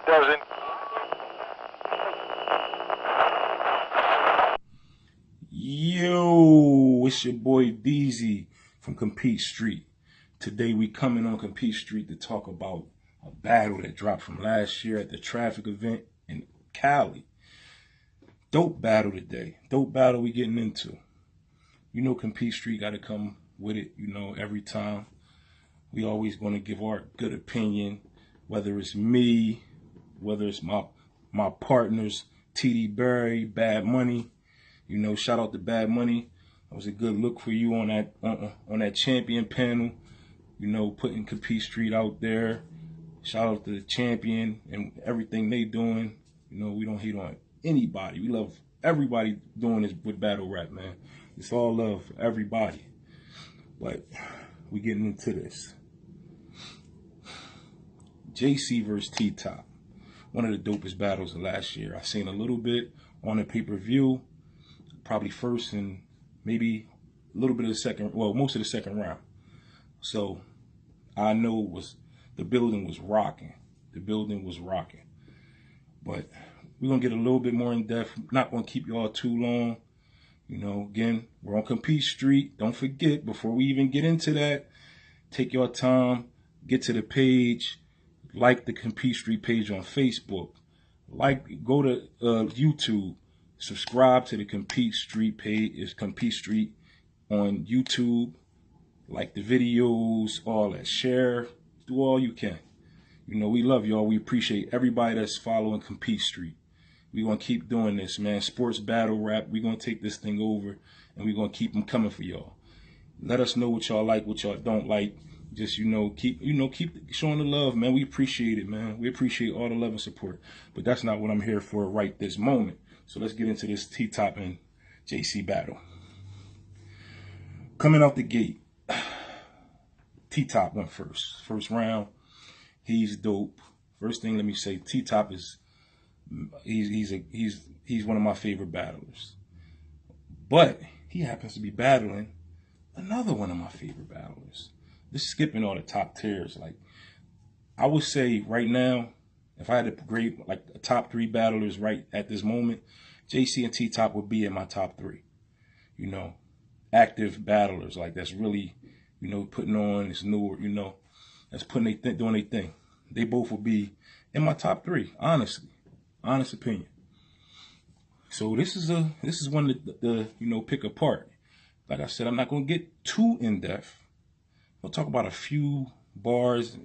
doesn't. Yo, it's your boy Deezy from Compete Street. Today we coming on Compete Street to talk about a battle that dropped from last year at the traffic event in Cali. Dope battle today. Dope battle we getting into. You know Compete Street got to come with it, you know, every time. We always going to give our good opinion, whether it's me, whether it's my partners, TD Berry, Bad Money. You know, shout out to Bad Money. That was a good look for you on that champion panel. You know, putting Compete Street out there. Shout out to the champion and everything they doing. You know, we don't hate on anybody. We love everybody doing this with battle rap, man. It's all love for everybody. But we getting into this. JC versus T-Top. One of the dopest battles of last year. I seen a little bit on the pay-per-view. Probably first and maybe a little bit of the second, well, most of the second round. So I know the building was rocking. The building was rocking. But we're going to get a little bit more in depth. Not going to keep y'all too long. You know, again, we're on Compete Street. Don't forget, before we even get into that, take your time, get to the page, like the Compete Street page on Facebook. Go to YouTube. Subscribe to the Compete Street page. It's Compete Street on YouTube. Like the videos, all that. Share. Do all you can. You know, we love y'all. We appreciate everybody that's following Compete Street. We're going to keep doing this, man. Sports battle rap. We're going to take this thing over, and we're going to keep them coming for y'all. Let us know what y'all like, what y'all don't like. Just, keep showing the love, man. We appreciate it, man. We appreciate all the love and support. But that's not what I'm here for right this moment. So let's get into this T-Top and JC battle. Coming out the gate, T-Top went first. First round, he's dope. First thing, let me say, T-Top is he's one of my favorite battlers. But he happens to be battling another one of my favorite battlers. This is skipping all the top tiers. Like, I would say right now, if I had to grade like the top 3 battlers right at this moment, JC and T-Top would be in my top 3. You know, active battlers, like that's really, putting on this newer, that's doing their thing. They both would be in my top 3, honestly, honest opinion. So this is one to pick apart. Like I said, I'm not gonna get too in depth. I'll talk about a few bars,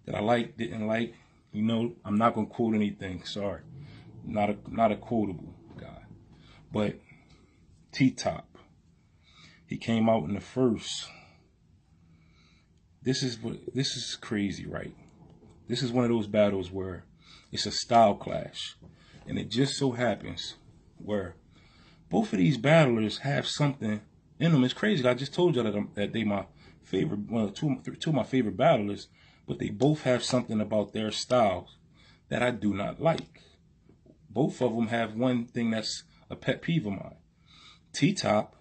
that I like, didn't like. I'm not gonna quote anything. Sorry, not a quotable guy. But T-Top, he came out in the first. This is crazy, right? This is one of those battles where it's a style clash, and it just so happens where both of these battlers have something in them. It's crazy. I just told you that they my favorite, well, two of my favorite battlers, but they both have something about their styles that I do not like. Both of them have one thing that's a pet peeve of mine. T-Top,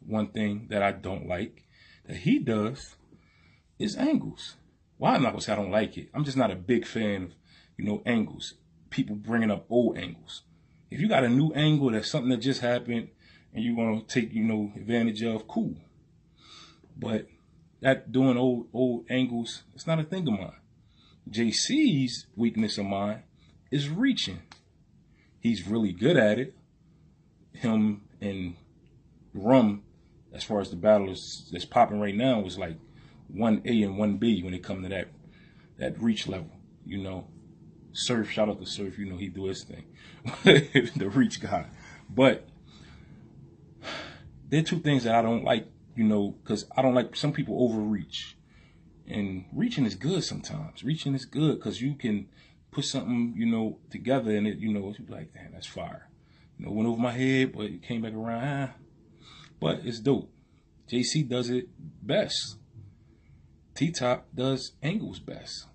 one thing that I don't like that he does is angles. Well, I'm not gonna say I don't like it. I'm just not a big fan of, angles. People bringing up old angles. If you got a new angle, that's something that just happened, and you're gonna take, advantage of, cool. But that doing old angles, it's not a thing of mine. JC's weakness of mine is reaching. He's really good at it. Him and Rum, as far as the battlers that's popping right now, was like 1A and 1B when it comes to that reach level. Surf, shout out to Surf, he do his thing. The reach guy. But there are two things that I don't like, because I don't like, some people overreach. And reaching is good sometimes. Reaching is good because you can put something, together and it, it's like, damn, that's fire. Went over my head, but it came back around. But it's dope. JC does it best. T-Top does angles best.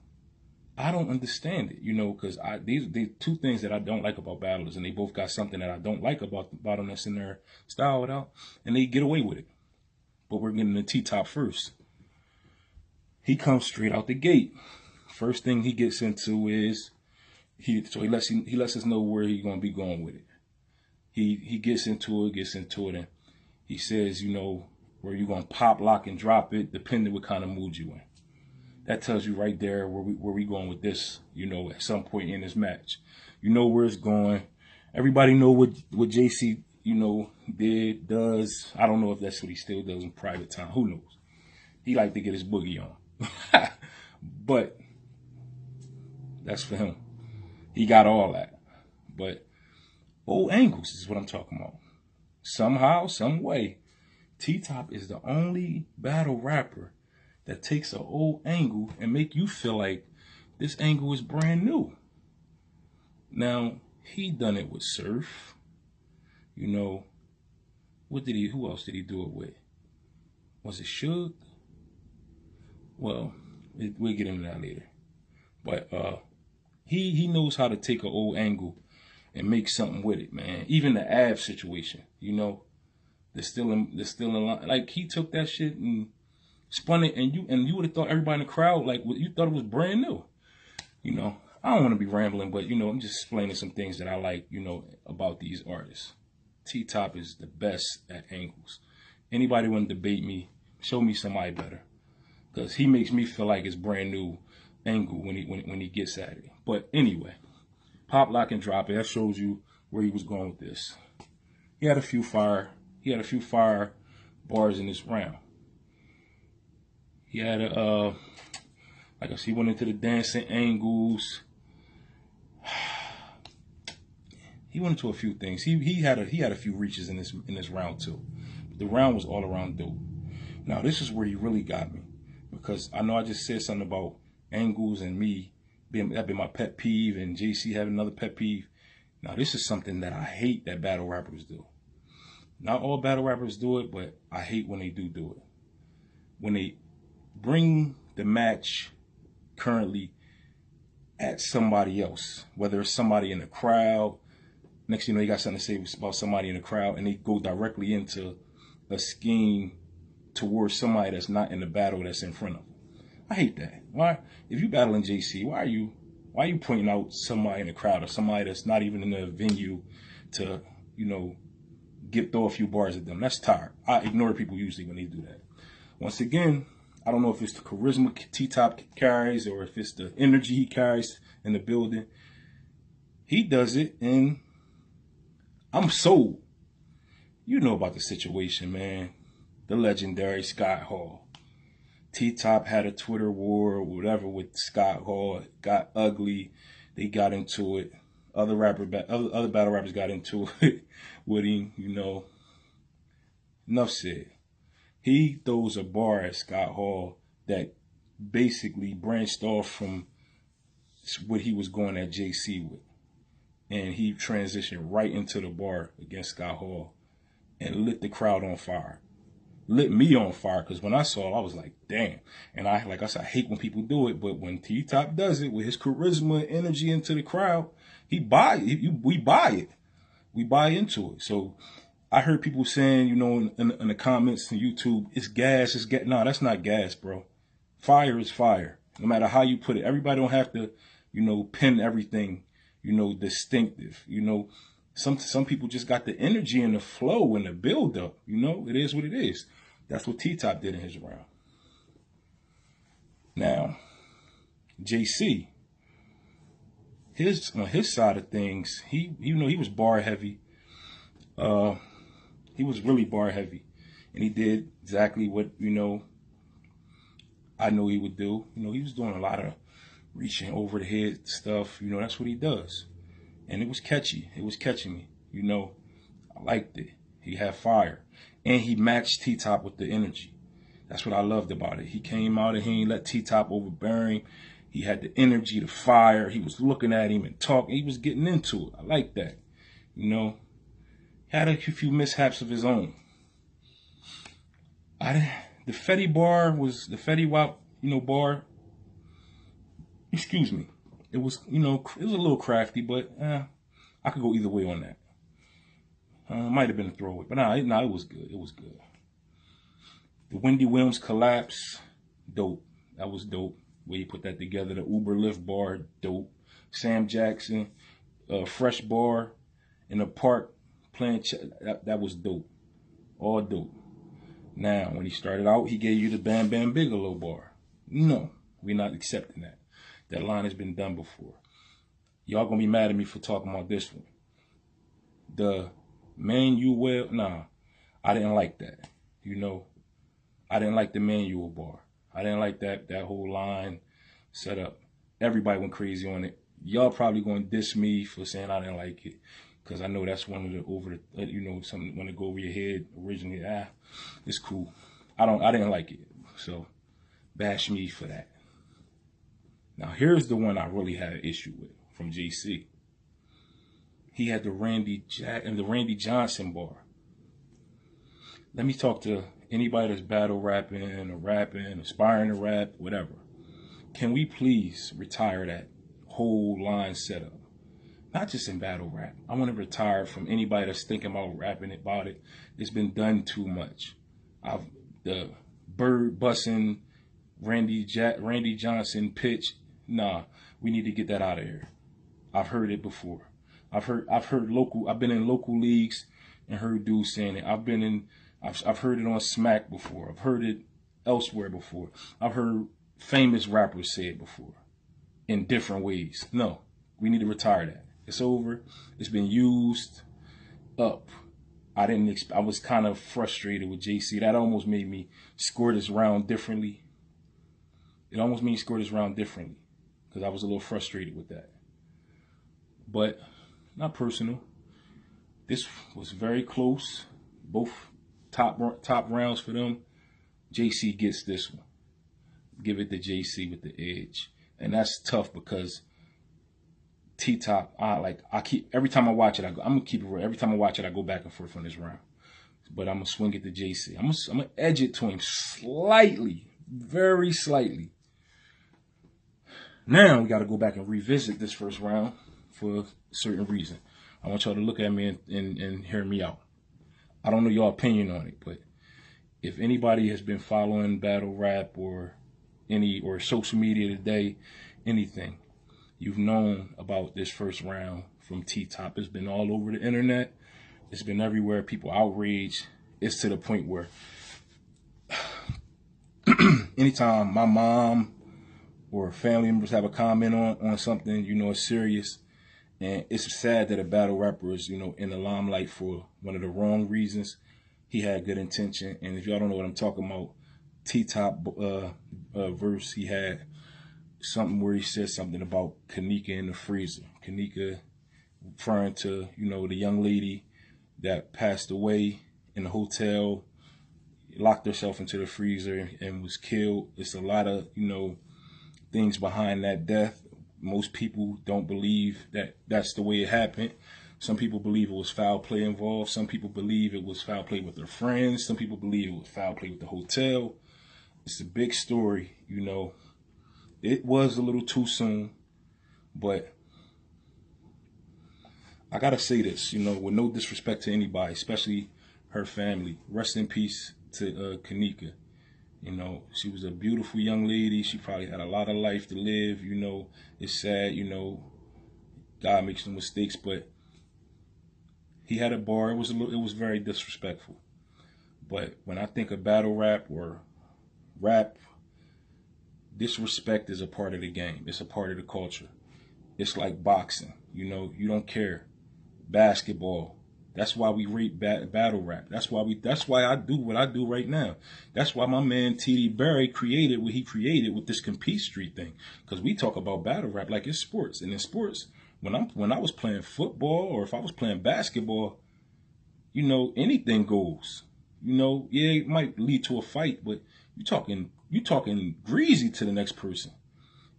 I don't understand it, because these are two things that I don't like about battlers, and they both got something that I don't like about them that's in their style without, and they get away with it. But we're getting the T-Top first. He comes straight out the gate. First thing he gets into is, So he lets us know where he's gonna be going with it. He gets into it, and he says, you know, where you're gonna pop, lock, and drop it, depending what kind of mood you in. That tells you right there where we going with this, you know, at some point in this match. You know where it's going. Everybody know what JC, you know, does. I don't know if that's what he still does in private time. Who knows? He like to get his boogie on. But that's for him. He got all that. But old angles is what I'm talking about. Somehow, some way, T-Top is the only battle rapper that takes an old angle and make you feel like this angle is brand new. Now, he done it with Surf. You know, who else did he do it with? Was it Suge? Well, we'll get into that later. But he knows how to take an old angle and make something with it, man. Even the Av situation, you know, they're still in line. Like, he took that shit and spun it, and you would have thought everybody in the crowd, like, you thought it was brand new. You know, I don't want to be rambling, but, you know, I'm just explaining some things that I like, you know, about these artists. T-Top is the best at angles. Anybody want to debate me, show me somebody better. Because he makes me feel like it's brand new angle when he gets at it. But anyway, pop, lock, and drop it. That shows you where he was going with this. He had a few fire bars in this round. He had like I said, he went into the dancing angles. He went into a few things. He had a few reaches in this round too. The round was all around dope. Now this is where he really got me, because I know I just said something about angles and me that been my pet peeve, and JC having another pet peeve. Now this is something that I hate that battle rappers do. Not all battle rappers do it, but I hate when they do it. When they bring the match currently at somebody else, whether it's somebody in the crowd. Next, you know, you got something to say about somebody in the crowd, and they go directly into a scheme towards somebody that's not in the battle that's in front of them. I hate that. Why? If you battling JC, why are you pointing out somebody in the crowd or somebody that's not even in the venue to, you know, throw a few bars at them? That's tired. I ignore people usually when they do that. Once again, I don't know if it's the charisma T-Top carries or if it's the energy he carries in the building. He does it, and I'm sold. You know about the situation, man. The legendary Scott Hall. T-Top had a Twitter war or whatever with Scott Hall. It got ugly. They got into it. Other battle rappers got into it with him, you know. Enough said. He throws a bar at Scott Hall that basically branched off from what he was going at JC with. And he transitioned right into the bar against Scott Hall and lit the crowd on fire. Lit me on fire, because when I saw it, I was like, damn. And like I said, I hate when people do it, but when T-Top does it with his charisma and energy into the crowd, we buy it. We buy into it. So I heard people saying, you know, in the comments on YouTube, it's gas, no, that's not gas, bro. Fire is fire. No matter how you put it. Everybody don't have to, you know, pin everything, you know, distinctive. You know, some people just got the energy and the flow and the build up. You know, it is what it is. That's what T-Top did in his round. Now, JC, on his side of things, he was bar heavy. He was really bar heavy, and he did exactly what, you know, I know he would do. You know, he was doing a lot of reaching over the head stuff. You know, that's what he does. And it was catchy. It was catching me. You know, I liked it. He had fire. And he matched T-Top with the energy. That's what I loved about it. He came out and he ain't let T-Top overbear him. He had the energy, the fire. He was looking at him and talking. He was getting into it. I like that. You know, had a few mishaps of his own. The Fetty bar was the Fetty Wap, you know, bar. Excuse me. It was, you know, it was a little crafty, but I could go either way on that. Might have been a throwaway, but it was good. It was good. The Wendy Williams collapse, dope. That was dope. Where he put that together. The Uber Lyft bar, dope. Sam Jackson, Fresh Bar in the park playing. That was dope. All dope. Now, when he started out, he gave you the Bam Bam Bigelow bar. No, we're not accepting that. That line has been done before. Y'all gonna be mad at me for talking about this one. The Manuel, nah, I didn't like that. You know, I didn't like the Manuel bar. I didn't like that whole line set up. Everybody went crazy on it. Y'all probably gonna diss me for saying I didn't like it, because I know that's one of the something want to go over your head originally. It's cool. I didn't like it, so bash me for that. Now here's the one I really had an issue with from JC. He had the Randy Johnson bar. Let me talk to anybody that's battle rapping, aspiring to rap, whatever. Can we please retire that whole line setup? Not just in battle rap. I want to retire from anybody that's thinking about rapping about it. It's been done too much. The bird bussing Randy Johnson pitch. Nah, we need to get that out of here. I've heard it before. I've been in local leagues and heard dudes saying it. I've heard it on Smack before. I've heard it elsewhere before. I've heard famous rappers say it before in different ways. No, we need to retire that. It's over. It's been used up. I was kind of frustrated with JC. That almost made me score this round differently. It almost made me score this round differently because I was a little frustrated with that. But not personal. This was very close. Both top rounds for them. JC gets this one. Give it to JC with the edge. And that's tough because T-Top, every time I watch it, I'm going to keep it real. Every time I watch it, I go back and forth on this round. But I'm going to swing it to JC. I'm going to edge it to him slightly, very slightly. Now we got to go back and revisit this first round for a certain reason. I want y'all to look at me and hear me out. I don't know your opinion on it, but if anybody has been following battle rap or social media today, anything, you've known about this first round from T-Top. It's been all over the internet. It's been everywhere. People outraged. It's to the point where anytime my mom or family members have a comment on something, it's serious. And it's sad that a battle rapper is, in the limelight for one of the wrong reasons. He had good intention. And if y'all don't know what I'm talking about, T-Top verse, he had something where he said something about Kanika in the freezer. Kanika referring to, the young lady that passed away in the hotel, locked herself into the freezer and was killed. It's a lot of, things behind that death. Most people don't believe that that's the way it happened. Some people believe it was foul play involved. Some people believe it was foul play with their friends. Some people believe it was foul play with the hotel. It's a big story, It was a little too soon, but I gotta say this, with no disrespect to anybody, especially her family. Rest in peace to Kanika. She was a beautiful young lady. She probably had a lot of life to live. It's sad, God makes no mistakes, but he had a bar. It was very disrespectful. But when I think of battle rap or rap, disrespect is a part of the game. It's a part of the culture. It's like boxing. You don't care. Basketball. That's why we rate battle rap. That's why I do what I do right now. That's why my man T.D. Barry created what he created with this Compete Street thing. Because we talk about battle rap like it's sports. And in sports, when I was playing football or if I was playing basketball, anything goes. Yeah, it might lead to a fight, but you talking greasy to the next person.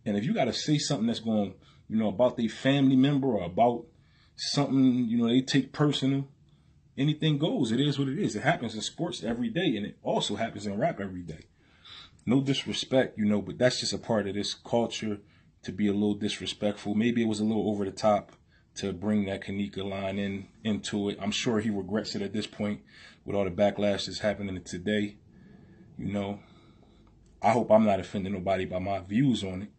And if you got to say something that's going, about their family member or about something, they take personal, anything goes. It is what it is. It happens in sports every day, and it also happens in rap every day. No disrespect, but that's just a part of this culture to be a little disrespectful. Maybe it was a little over the top to bring that Kanika line into it. I'm sure he regrets it at this point with all the backlash that's happening today. I hope I'm not offending nobody by my views on it,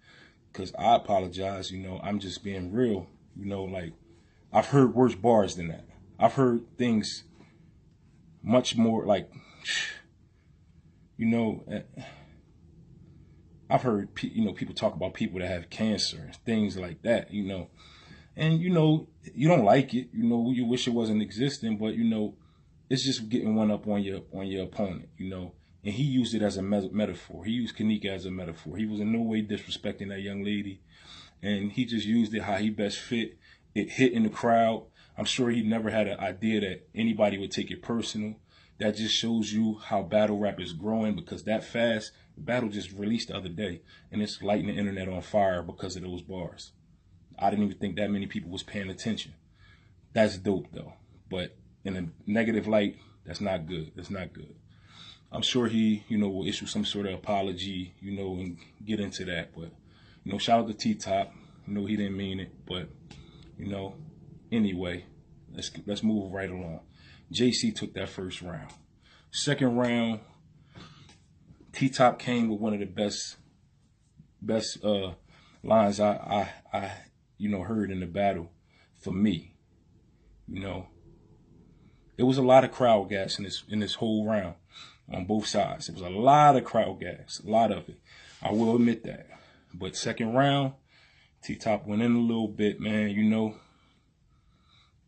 because I apologize. You know, I'm just being real. You know, like, I've heard worse bars than that. I've heard things much more like, you know, I've heard, you know, people talk about people that have cancer and things like that, you know, and, you know, you don't like it, you know, you wish it wasn't existing, but, you know, it's just getting one up on your opponent, you know, and he used it as a metaphor. He used Kanika as a metaphor. He was in no way disrespecting that young lady, and he just used it how he best fit. It hit in the crowd. I'm sure he never had an idea that anybody would take it personal. That just shows you how battle rap is growing, because that fast, battle just released the other day, and it's lighting the internet on fire because of those bars. I didn't even think that many people was paying attention. That's dope though. But in a negative light, that's not good. That's not good. I'm sure he, you know, will issue some sort of apology, you know, and get into that. But, you know, shout out to T-Top. You know, he didn't mean it, but, you know, anyway, let's move right along. JC took that first round. Second round, T-Top came with one of the best lines I you know, heard in the battle for me. You know, there was a lot of crowd gas in this whole round on both sides. It was a lot of crowd gas, a lot of it. I will admit that. But second round, T-Top went in a little bit, man. You know,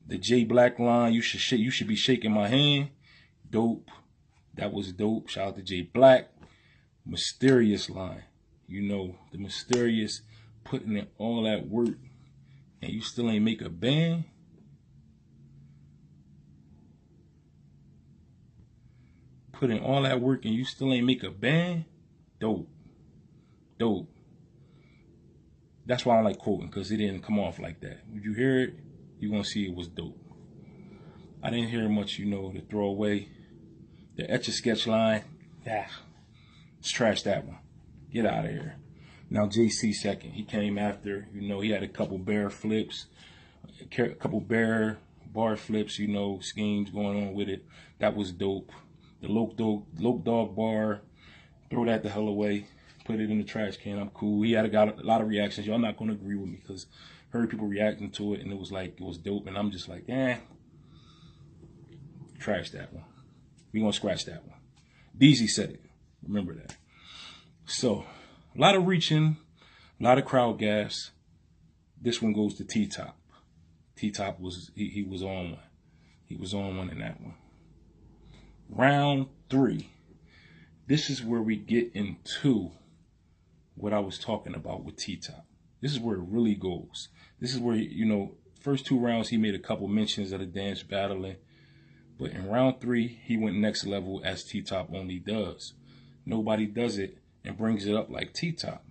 the J Black line, you should be shaking my hand. Dope. That was dope. Shout out to J Black. Mysterious line. You know, the mysterious, putting in all that work and you still ain't make a band. Put in all that work and you still ain't make a band. Dope. Dope. That's why I like quoting, because it didn't come off like that. When you hear it, you're going to see it was dope. I didn't hear much, you know, to throw away. The Etch-a-Sketch line, let's trash that one. Get out of here. Now, JC second. He came after, you know, he had a couple bear flips, a couple bear bar flips, you know, schemes going on with it. That was dope. The Loke Dog bar, throw that the hell away. Put it in the trash can. I'm cool. He got a lot of reactions. Y'all not going to agree with me, because I heard people reacting to it, and it was like, it was dope. And I'm just like, trash that one. We going to scratch that one. Deezy said it. Remember that. So, a lot of reaching, a lot of crowd gas. This one goes to T-Top. T-Top was, he was on one. He was on one in that one. Round 3. This is where we get into what I was talking about with T-Top. This is where it really goes. This is where, you know, first 2 rounds, he made a couple mentions of the dance battling. But in round 3, he went next level, as T-Top only does. Nobody does it and brings it up like T-Top.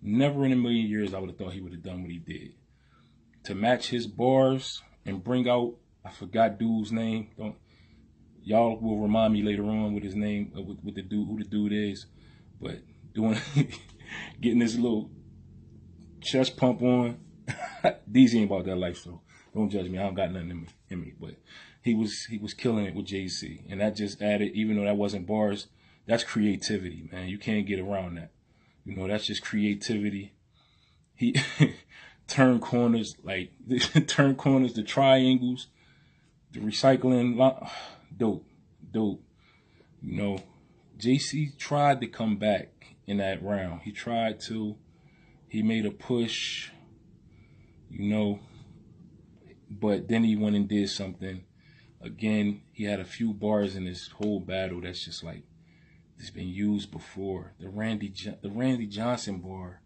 Never in a million years I would have thought he would have done what he did. To match his bars and bring out, I forgot dude's name. Y'all will remind me later on with his name, with the dude, who the dude is. But doing, getting this little chest pump on. Deezy ain't about that life, so don't judge me. I don't got nothing in me. But he was killing it with JC, and that just added, even though that wasn't bars, that's creativity, man. You can't get around that. You know, that's just creativity. He turn corners, like turn corners, the triangles, the recycling, dope. You know, JC tried to come back in that round. He tried to. He made a push, you know, but then he went and did something. Again, he had a few bars in this whole battle that's just like, it's been used before. The Randy Johnson bar,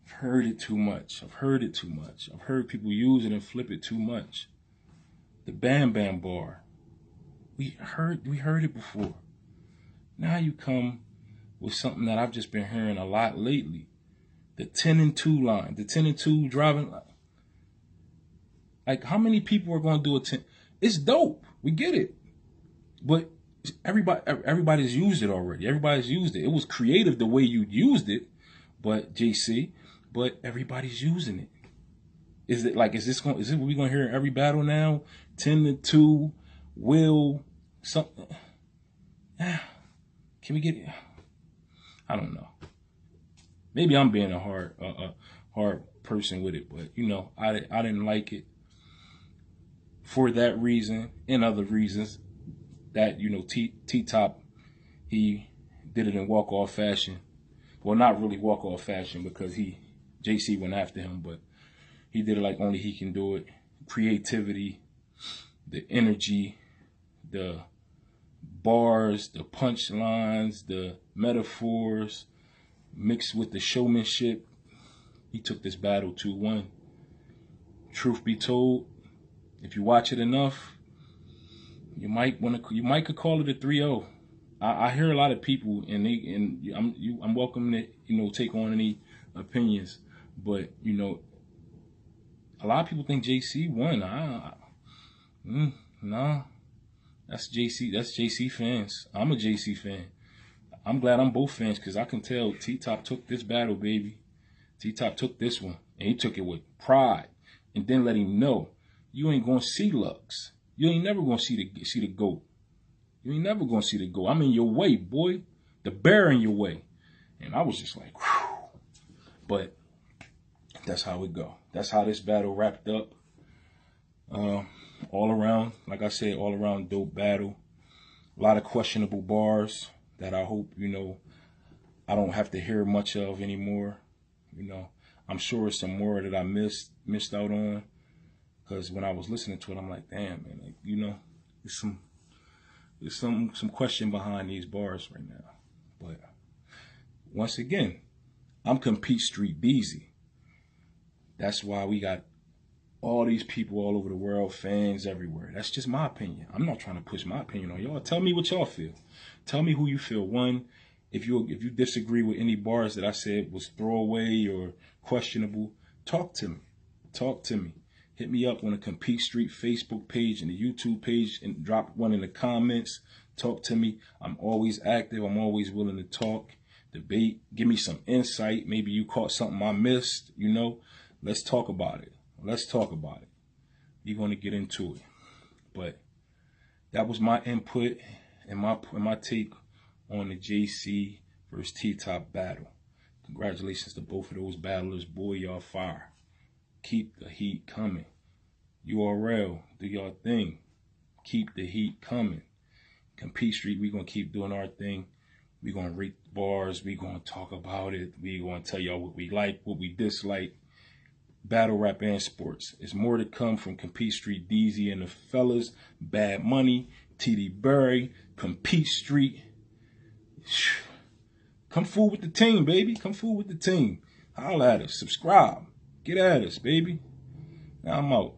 I've heard it too much. I've heard people use it and flip it too much. The Bam Bam bar, we heard it before. Now you come with something that I've just been hearing a lot lately. The 10 and 2 line, the 10 and 2 driving line. Like, how many people are going to do a 10? It's dope. We get it. But everybody's used it already. Everybody's used it. It was creative the way you used it, but JC, but everybody's using it. Is it what we gonna hear in every battle now? 10 to 2, will something. Can we get it? I don't know. Maybe I'm being a hard person with it, but you know, I didn't like it for that reason and other reasons. That, you know, T Top, he did it in walk off fashion. Well, not really walk off fashion, because JC went after him, but he did it like only he can do it. Creativity, the energy, the bars, the punchlines, the metaphors, mixed with the showmanship. He took this battle 2-1. Truth be told, if you watch it enough, you might could call it a 3-0. I hear a lot of people, and I'm welcome to, you know, take on any opinions, but you know, a lot of people think JC won. Nah, that's JC fans. I'm a JC fan. I'm glad I'm both fans, because I can tell T Top took this battle, baby. T Top took this one, and he took it with pride, and then let him know you ain't gonna see Lux. You ain't never gonna see the GOAT. You ain't never gonna see the GOAT. I'm in your way, boy. The bear in your way. And I was just like, whew. But that's how it go. That's how this battle wrapped up. All around, like I said, all around dope battle. A lot of questionable bars that I hope, you know, I don't have to hear much of anymore. You know, I'm sure it's some more that I missed out on. Because when I was listening to it, I'm like, damn, man, like, you know, there's some question behind these bars right now. But once again, I'm Compete Street Deezy. That's why we got all these people all over the world, fans everywhere. That's just my opinion. I'm not trying to push my opinion on y'all. Tell me what y'all feel. Tell me who you feel won. If you disagree with any bars that I said was throwaway or questionable, talk to me. Talk to me. Hit me up on the Compete Street Facebook page and the YouTube page, and drop one in the comments. Talk to me. I'm always active. I'm always willing to talk, debate, give me some insight. Maybe you caught something I missed, you know. Let's talk about it. Let's talk about it. We're going to get into it. But that was my input and my take on the JC versus T-Top battle. Congratulations to both of those battlers. Boy, y'all fire. Keep the heat coming. URL, do y'all thing. Keep the heat coming. Compete Street, we're going to keep doing our thing. We're going to rate the bars. We're going to talk about it. We're going to tell y'all what we like, what we dislike. Battle rap and sports. There's more to come from Compete Street Deezy and the fellas. Bad Money, TD Berry, Compete Street. Come fool with the team, baby. Come fool with the team. Holla at us. Subscribe. Get at us, baby. Now I'm out.